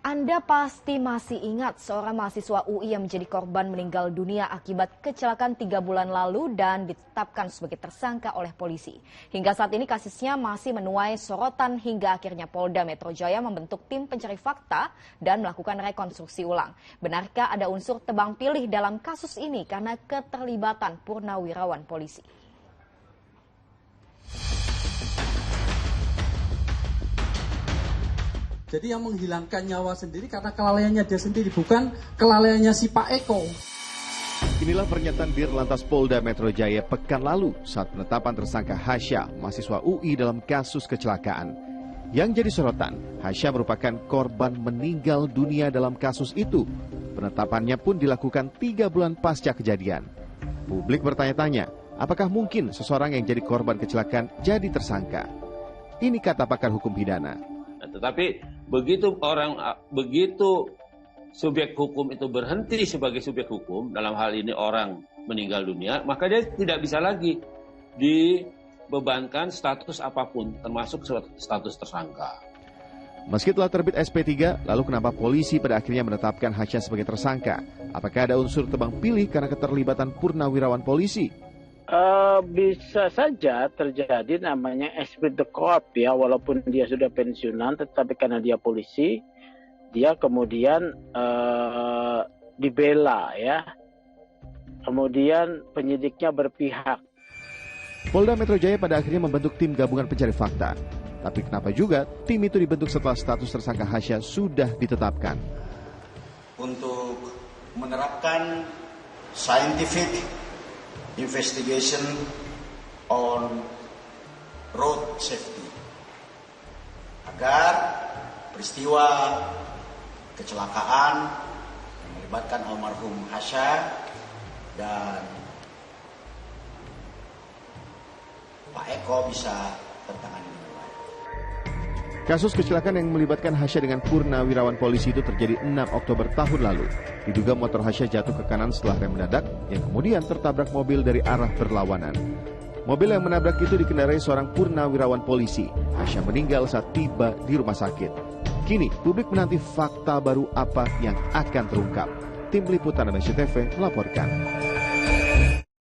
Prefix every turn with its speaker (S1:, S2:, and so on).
S1: Anda pasti masih ingat seorang mahasiswa UI yang menjadi korban meninggal dunia akibat kecelakaan 3 bulan lalu dan ditetapkan sebagai tersangka oleh polisi. Hingga saat ini kasusnya masih menuai sorotan hingga akhirnya Polda Metro Jaya membentuk tim pencari fakta dan melakukan rekonstruksi ulang. Benarkah ada unsur tebang pilih dalam kasus ini karena keterlibatan purnawirawan polisi?
S2: Jadi yang menghilangkan nyawa sendiri karena kelalaiannya dia sendiri, bukan kelalaiannya si Pak Eko.
S3: Inilah pernyataan Dirlantas Polda Metro Jaya pekan lalu saat penetapan tersangka Hasya, mahasiswa UI dalam kasus kecelakaan. Yang jadi sorotan, Hasya merupakan korban meninggal dunia dalam kasus itu. Penetapannya pun dilakukan 3 bulan pasca kejadian. Publik bertanya-tanya, apakah mungkin seseorang yang jadi korban kecelakaan jadi tersangka? Ini kata pakar hukum pidana.
S4: Tetapi begitu subjek hukum itu berhenti sebagai subjek hukum, dalam hal ini orang meninggal dunia, maka dia tidak bisa lagi dibebankan status apapun, termasuk status tersangka.
S3: Meski telah terbit SP3, lalu kenapa polisi pada akhirnya menetapkan Hasya sebagai tersangka? Apakah ada unsur tebang pilih karena keterlibatan purnawirawan polisi?
S5: Bisa saja terjadi namanya esprit de corps ya, walaupun dia sudah pensiunan, tetapi karena dia polisi, dia kemudian dibela ya, kemudian penyidiknya berpihak.
S3: Polda Metro Jaya pada akhirnya membentuk tim gabungan pencari fakta. Tapi kenapa juga tim itu dibentuk setelah status tersangka Hasya sudah ditetapkan?
S6: Untuk menerapkan scientific investigation on road safety agar peristiwa kecelakaan yang melibatkan almarhum Hasya dan Pak Eko bisa tertangani dengan baik.
S3: Kasus kecelakaan yang melibatkan Hasya dengan purnawirawan polisi itu terjadi 6 Oktober tahun lalu. Diduga motor Hasya jatuh ke kanan setelah rem mendadak yang kemudian tertabrak mobil dari arah berlawanan. Mobil yang menabrak itu dikendarai seorang purnawirawan polisi. Hasya meninggal saat tiba di rumah sakit. Kini publik menanti fakta baru apa yang akan terungkap. Tim Liputan Indonesia TV melaporkan.